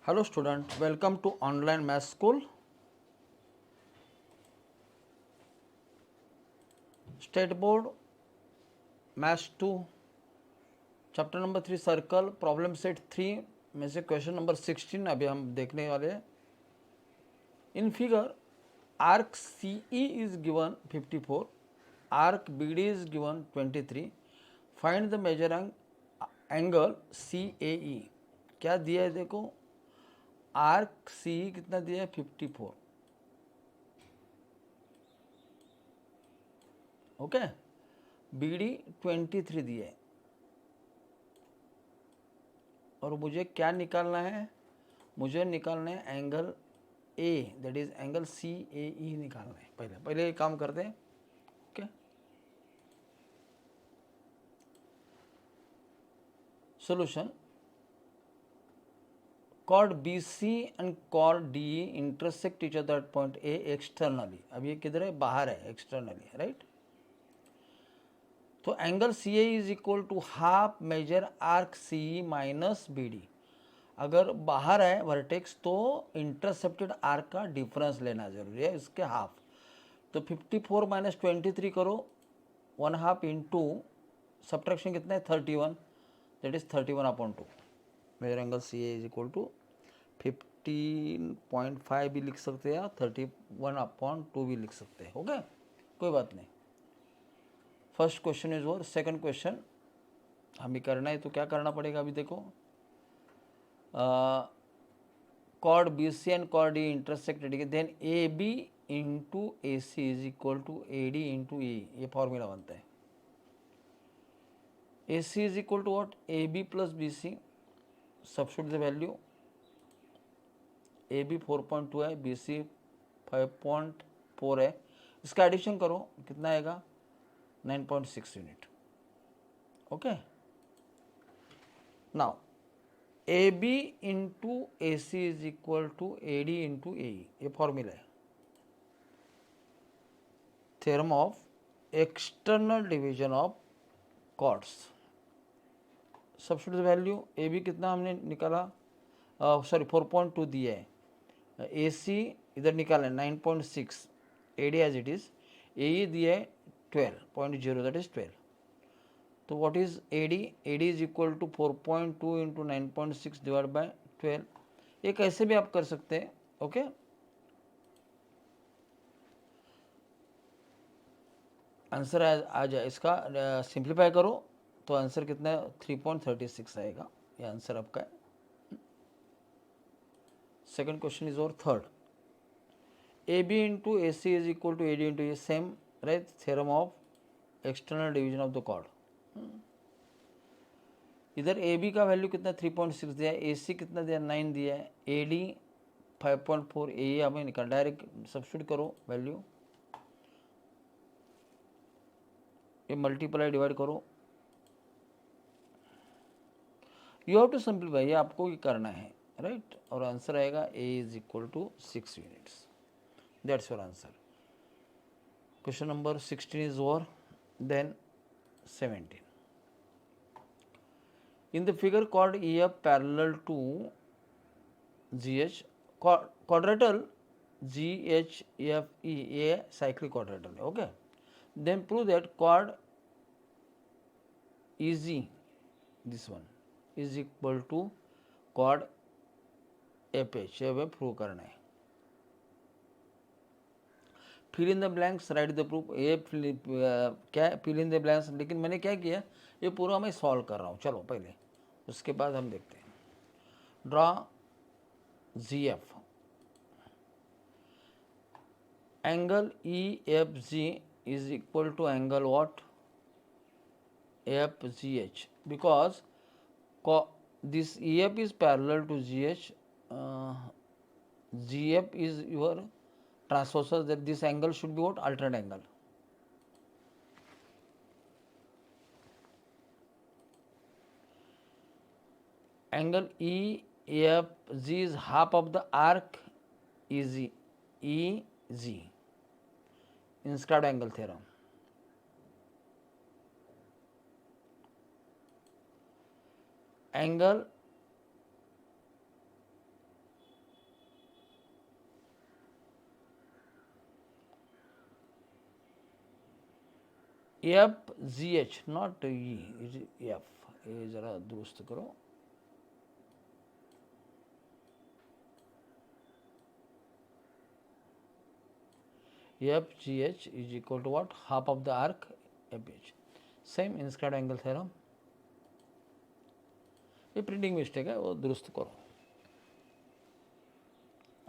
Hello student, welcome to online math school. State board math 2 chapter number 3 circle problem set 3 में से question number 16 अभी हम देखने वाले हैं. In figure arc CE is given 54, arc BD is given 23. Find the major angle CAE. क्या दिया है देखो, आर्क CE कितना दिया है 54. ओके, BD 23 दिए और मुझे क्या निकालना है, मुझे निकालना है angle A, that is angle CAE निकालना है. पहले काम करते हैं. Okay, solution. Chord BC and chord DE intersect each other at point A externally. अब ये किधर है, बाहर है, एक्सटर्नली है, राइट. तो angle CAE is equal to half major arc CE minus BD. अगर बाहर है वर्टेक्स तो इंटरसेप्टेड आर्क का डिफरेंस लेना जरूरी है, इसके हाफ. तो 54 माइनस 23 करो, 1/2 इंटू सब्ट्रैक्शन कितना है 31, that is 31/2. Major angle CA is equal to 15.5 भी लिख सकते हैं या 31/2 भी लिख सकते हैं. ओके, कोई बात नहीं. First question is over. Second question हमें करना है, तो क्या करना पड़ेगा अभी देखो. Chord BC and chord E intersected, then AB into AC is equal to AD into E. ये फॉर्मूला बनता है. AC is equal to what, AB plus BC. Substitute the value. AB 4.2 है, BC 5.4 है. इसका एडिशन करो, कितना आएगा 9.6 unit. Okay, now AB into AC is equal to AD into AE. ये फॉर्मूला है, theorem of external division of chords. Substitute value. AB कितना हमने निकाला, सॉरी 4.2 दिया है. AC इधर निकाला 9.6, AD as it is. AE दिया है 12.0, दैट इज 12. तो what is AD? AD is equal to 4.2 into 9.6 divide by 12. ये कैसे भी आप कर सकते हैं. ओके, आंसर आ जाए. इसका सिंप्लीफाई करो तो आंसर कितना है 3.36 आएगा. ये आंसर आपका है. सेकंड क्वेश्चन इज और third. AB into AC is equal to AD into A, same right, theorem of external division of the chord. इधर AB का वैल्यू कितना 3.6 दिया है, AC कितना दिया 9 दिया है, AD 5.4, AE हमें निकाल. डायरेक्ट सब्स्टिट्यूट करो वैल्यू, ये मल्टीप्लाई डिवाइड करो. यू हैव टू सिंप्लीफाई, ये आपको ही करना है, राइट. और आंसर आएगा A is equal to 6 units. That's your answer. Question number 16 is over. Then 17. In the figure, chord EF parallel to GH, quadrilateral GHFE a cyclic quadrilateral. Okay. Then prove that chord EG, this one, is equal to chord FH. ये हमें prove करना है. Fill in the blanks, write the proof. ये क्या है fill in the blanks, लेकिन मैंने क्या किया, ये पूरा मैं सॉल्व कर रहा हूँ. चलो पहले, उसके बाद हम देखते हैं. Draw GF. Angle EFG is equal to angle what, FGH, because this EF is parallel to GH. GF is your transversal, that this angle should be what, alternate angle. Angle EFG is half of the arc EG. Inscribed angle theorem. Angle F G H not E F, ये जरा दुरुस्त करो। F G H is equal to what, half of the arc F H. Same inscribed angle theorem, ये printing mistake है, वो दुरुस्त करो।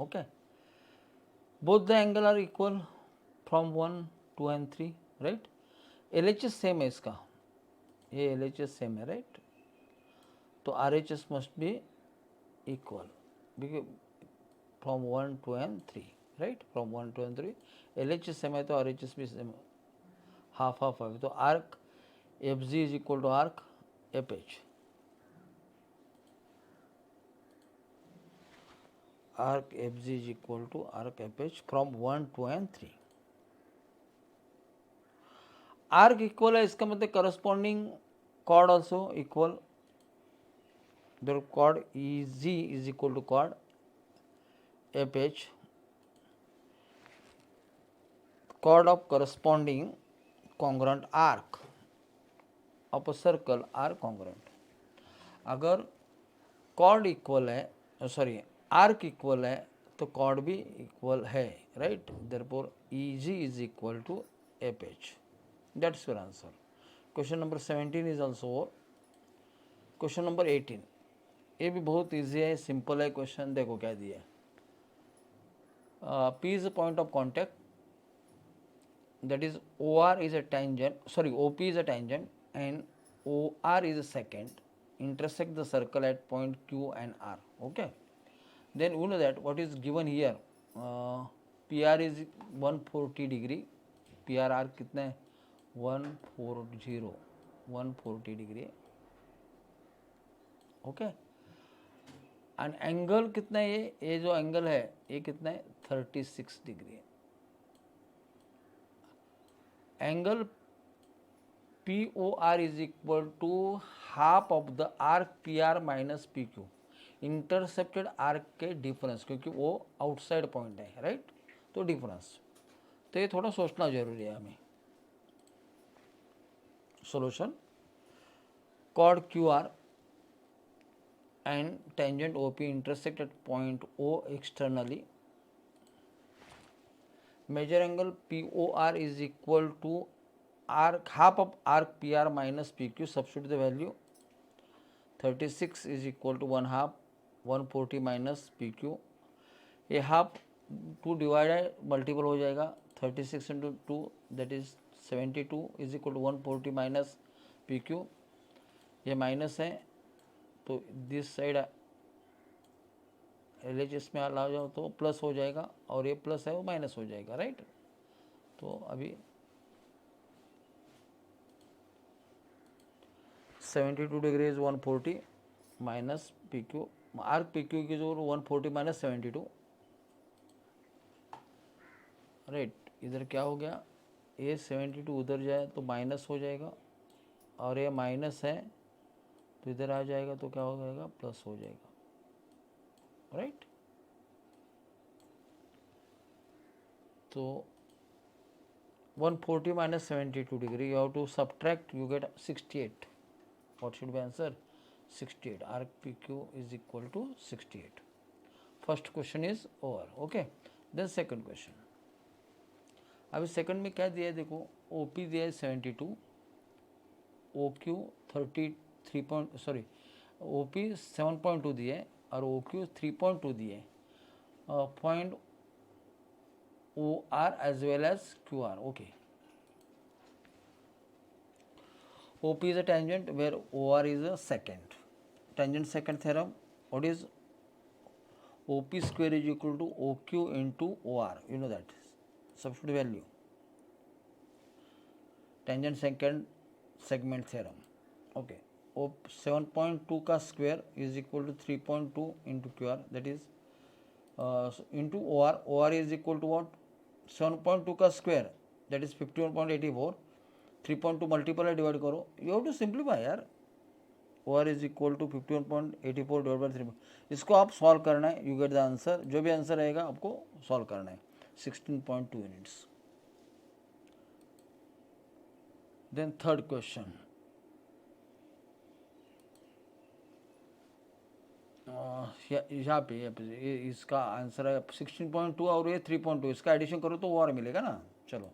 Okay, both the angle are equal from 1, 2 and 3, right. LHS same है इसका, ये LHS सेम है, right. तो RHS must be equal from 1, 2 and 3, right. From 1, 2 and 3 LHS same है तो RHS भी सेम, हाफ हाफ है। तो arc FG is equal to arc FH, arc FG is equal to arc FH from 1, 2 and 3. Arc equal है, इसका मतलब corresponding chord also equal. The chord EG is equal to chord FH. Chord of corresponding congruent arc of a circle are congruent. अगर chord equal है, sorry arc equal है तो chord भी equal है, right. Therefore EG is equal to FH, that's your answer. Question number 17 is also over. Question number 18, ये भी बहुत easy है, सिंपल है क्वेश्चन। देखो क्या दिया है, P is a point of contact, that is OR is a tangent, sorry OP is a tangent and OR is a second, intersect the circle at point Q and R, okay. Then you know that what is given here, PR is 140 degree, PRR कितने 140 degree, okay. And angle कितना है, ये जो angle है ये कितना है 36 degree. Angle POR is equal to half of the arc PR minus PQ, intercepted arc के डिफरेंस, क्योंकि वो आउटसाइड पॉइंट है, राइट। तो डिफरेंस, तो ये थोड़ा सोचना जरूरी है हमें। Solution, chord QR and tangent OP intersect at point O externally, major angle POR is equal to arc half of arc PR minus PQ, substitute the value, 36 is equal to 1 half 140 minus PQ, ये half 2 divided multiple हो जाएगा, 36 इंटू 2 that is 72 is equal to 140 minus PQ, ये minus है तो this side LHS में ला जाओ तो प्लस हो जाएगा, और ये प्लस है वो माइनस हो जाएगा, राइट। तो अभी 72 degree is 140 minus PQ, arc PQ की जो 140 माइनस 72, राइट। इधर क्या हो गया, ये 72 उधर जाए तो माइनस हो जाएगा, और ये माइनस है तो इधर आ जाएगा तो क्या हो जाएगा प्लस हो जाएगा, राइट। तो 140 minus 72 degree, you have to subtract, you get 68. What should be answer? 68. Arc PQ is equal to 68. First question is over, okay. Then second question. अभी सेकंड में क्या दिया है देखो, OP दिया है 72, OQ 33 सॉरी OP 7.2 दिए और OQ 3.2 दिए, point OR as well as QR, okay. OP is a tangent where OR is a secant. Tangent secant theorem, what is OP square is equal to OQ into OR, you know that, substitute value. Tangent secant segment theorem, okay. 7.2 का square is equal to 3.2 into QR, that is into OR, OR is equal to what, 7.2 का square, that is 51.84, 3.2 multiple है, divide करो, you have to simplify यार। OR is equal to 51.84 divide by 3, इसको आप solve करना है, you get the answer, जो भी आंसर रहेगा आपको सॉल्व करना है, 16.2 यूनिट्स। देन थर्ड क्वेश्चन, यहाँ पे इसका आंसर है 16.2 और ये 3.2, इसका एडिशन करो तो और मिलेगा ना। चलो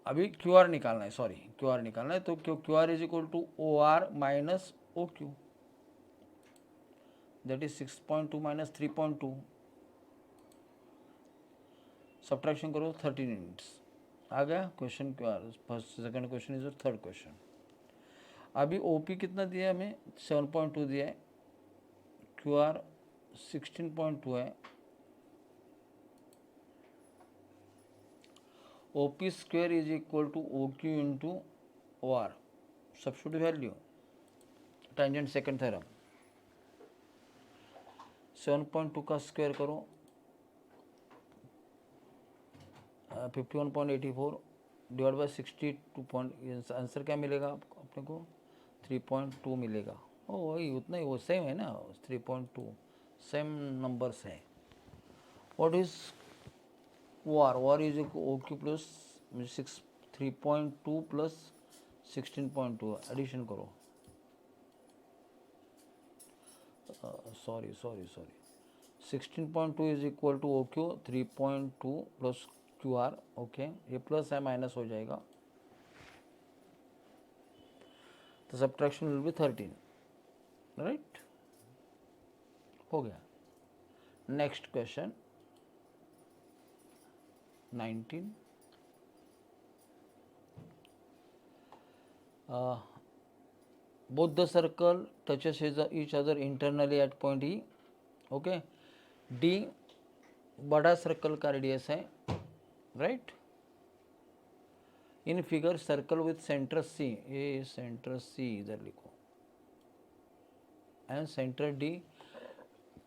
अभी क्यू आर निकालना है, सॉरी क्यू आर निकालना है, तो Q R is equal to O R minus O Q, that is 6.2 minus 3.2, subtraction करो 13 यूनिट्स, आ गया question Q R. First second question is third question. अभी ओ पी कितना दिया है हमें, 7.2 दिया है, क्यू आर 16.2 है, O P square is equal to O Q into O R, substitute value, tangent secant theorem, 7.2 का स्क्वायर करो 51.84 डिवाइड बाई 62. आंसर क्या मिलेगा अपने को, 3.2 मिलेगा। ओ वही उतना ही, वो सेम है ना, 3.2 सेम नंबर्स है। What is O R is O Q plus 3.2 plus 16.2, addition करो, sorry 16.2 is equal to O Q, 3.2 plus Q R, okay ये प्लस है माइनस हो जाएगा, तो सब्ट्रैक्शन विल बी 13, राइट, हो गया। Next question 19, both the circle touches each other internally at point E, okay D बड़ा circle का radius है, right. In figure circle with centre C, ये सेंटर सी इधर लिखो, and centre D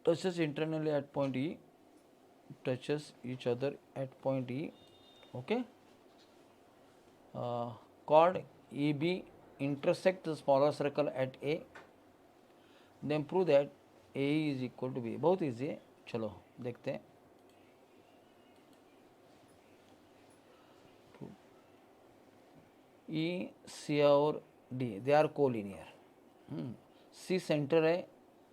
touches internally at point E, touches each other at point E, okay. chord EB intersect the smaller circle at A, then prove that AE is equal to B। बहुत easy है, चलो देखते हैं। E, C और D they are collinear, C centre है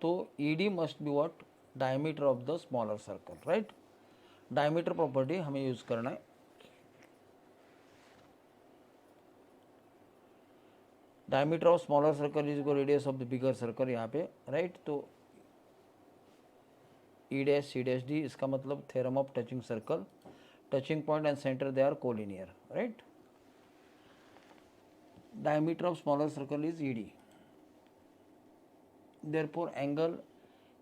तो ED must be what, diameter of the smaller circle, right. Diameter property हमें use करना है, diameter of smaller circle is equal radius of the bigger circle, यहाँ पे right. तो E dash C dash D, इसका मतलब theorem of touching circle, touching point and centre they are collinear, right. diameter of smaller circle is ED, therefore angle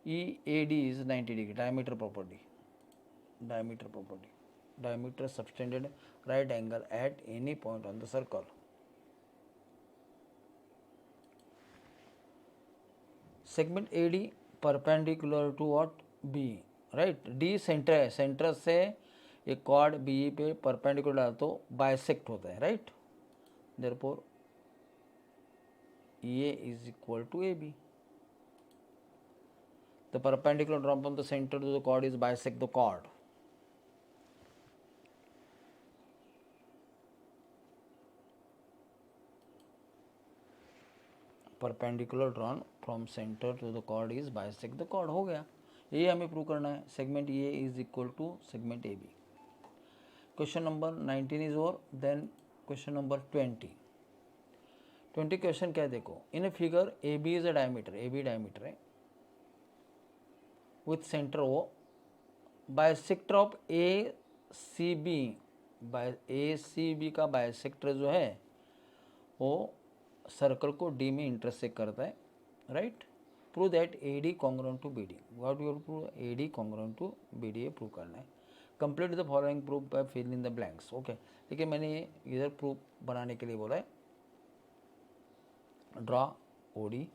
EAD is 90 degree, diameter property, diameter subtended right angle at any point on the circle। segment AD perpendicular to what, B, right। D centre है, centre से एक cord BE पे perpendicular तो bisect होता है, right. therefore EA is equal to AB। The perpendicular drawn from the center to the chord is bisect the chord। perpendicular drawn from center to the chord is bisect the chord, हो गया। ये हमें prove करना है, segment A is equal to segment A B. Question number 19 is over, then question number 20 question क्या है देखो, in figure A B is a diameter, A B diameter है with centre O, bisector of A C B, A C B का bisector जो है वो circle को D में इंटरसेक्ट करता है, right. Prove that A D congruent to B D, what you prove, A D congruent to B D, ये prove करना है। Complete the following proof by fill in the blanks, okay. लेकिन मैंने ये इधर प्रूफ बनाने के लिए बोला है, draw O D,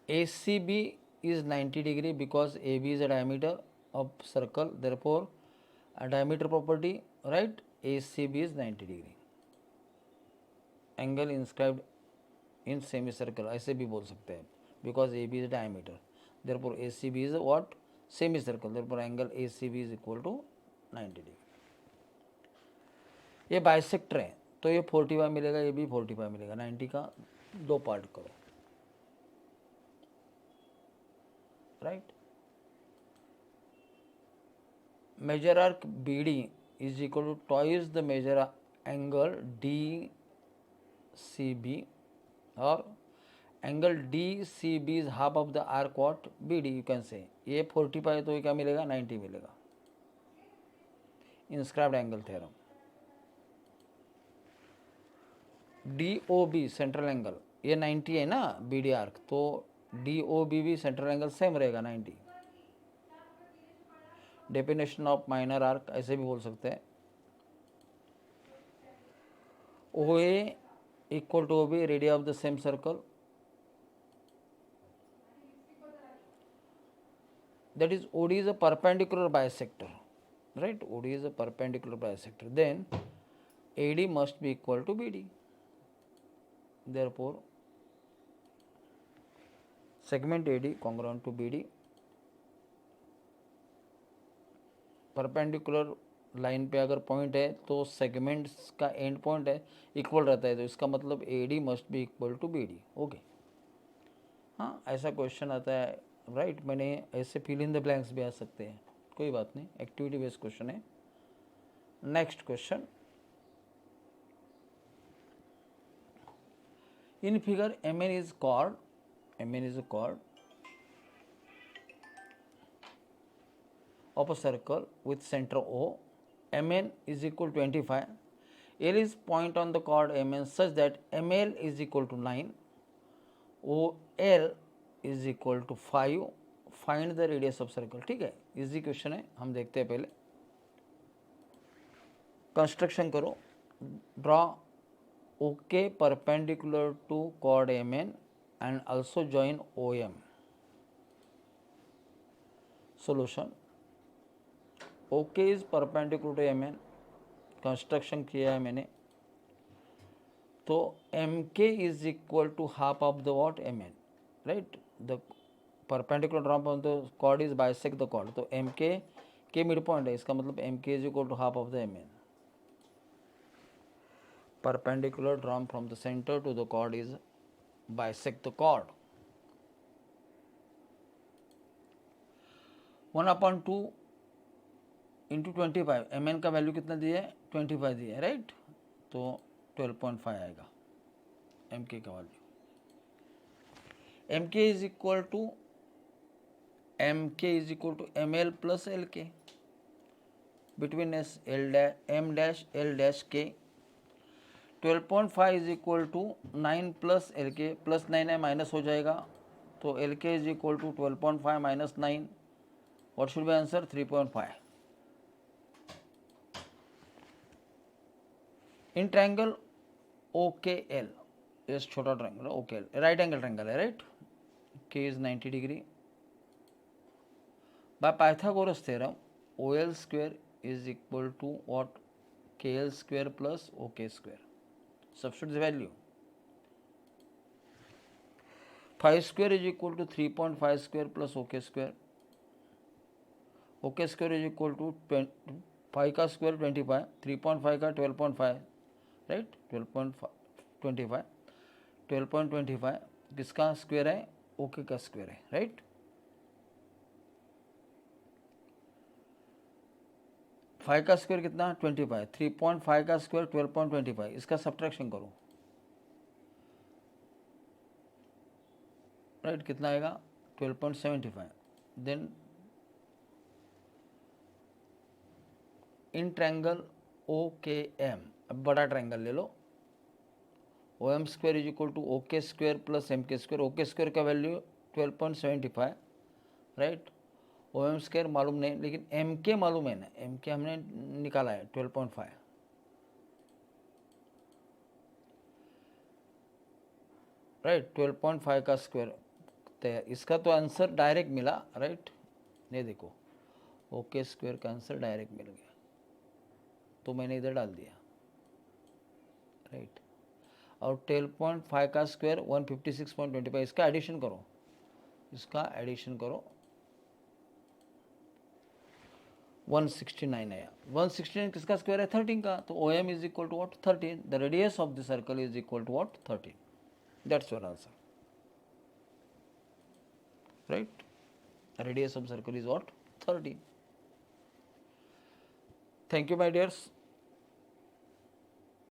A C B is 90 degree because AB is a diameter of circle, therefore a diameter property, right, ACB is 90 degree। angle inscribed in semicircle ऐसे भी बोल सकते हैं, because AB is a diameter, therefore ACB is what, semicircle, therefore angle A C B is equal to 90 degree. ये bisector है तो ये 45 मिलेगा, ये भी 45 मिलेगा। 90 का दो पार्ट करो, right. Major arc B D is equal to twice the major angle D C B, और angle D C B is half of the arc what B D, you can say. ये 45 तो ये क्या मिलेगा, 90 मिलेगा। Inscribed angle theorem. D O B central angle, ये 90 है ना बी डी आर्क, तो डी ओ बी भी सेंट्रल एंगल सेम रहेगा 90। डेफिनेशन ऑफ माइनर आर्क ऐसे भी बोल सकते हैं, O A equal to O B, radius of the same circle, that is OD is a perpendicular bisector, right? OD is a perpendicular bisector, then AD must be equal to BD, therefore segment AD congruent to BD, perpendicular line पे अगर point है तो segments का and point है equal रहता है, तो इसका मतलब AD must be equal to BD। Okay, हाँ ऐसा क्वेश्चन आता है, राइट। मैंने ऐसे फिल इन द ब्लैंक्स भी आ सकते हैं, कोई बात नहीं, एक्टिविटी बेस्ड क्वेश्चन है। Next question, in figure MN is chord, MN is a chord of a circle with center O, MN is equal to 25, L is point on the chord MN such that ML is equal to 9, OL is equal to 5, find the radius of circle। ठीक है, easy question है, हम देखते हैं पहले। Construction करो, draw OK perpendicular to chord MN and also join OM। Solution, OK is perpendicular to MN, construction किया है मैंने, तो MK is equal to half of the what MN, right. The perpendicular drop on the chord is bisect the chord, तो MK के mid point है, इसका मतलब MK is equal to half of the MN। Perpendicular drop from the centre to the chord is bisect the chord. 1/2 into 25, MN का value कितना दिया है, 25 दिया है, राइट। तो 12.5 आएगा MK का value. MK is equal to ML plus LK, between M dash L dash K। 12.5 is equal to 9 plus LK, plus 9 है माइनस हो जाएगा, तो LK is equal to 12.5 minus 9, what should be answer, 3.5। In triangle OKL, ये छोटा triangle है OKL, right angle triangle है, right. K is 90 degree. By Pythagoras theorem OL square is equal to what, KL square plus OK square. Substitute the value, 5 square is equal to 3.5 square plus OK square. OK square is equal to 5 का square 25, 3.5 का 12.5, right. 12.25, 12.25 किसका square है, OK का square है, right. 5 का square कितना, 25, 3.5 का square 12.25, इसका सब्ट्रैक्शन करो, राइट। कितना आएगा, 12.75। देन इन ट्रायंगल OKM, अब बड़ा ट्रायंगल ले लो, OM square is equal to OK square plus MK square. OK square का वैल्यू 12.75, राइट। OM स्क्वायर मालूम नहीं, लेकिन MK मालूम है ना, MK हमने निकाला है 12.5, राइट। 12.5 का स्क्वायर तैयार, इसका तो आंसर डायरेक्ट मिला, राइट। ये देखो OK स्क्वायर का आंसर डायरेक्ट मिल गया, तो मैंने इधर डाल दिया, राइट। और 12.5 का स्क्वायर 156.25, इसका एडिशन करो, इसका एडिशन करो, 169 आया. 169 किसका स्क्वायर है? 13 का. तो OM is equal to what? 13. The radius of the circle is equal to what? 13. That's your answer. Right. Radius of circle is what? 13. Thank you, my dears.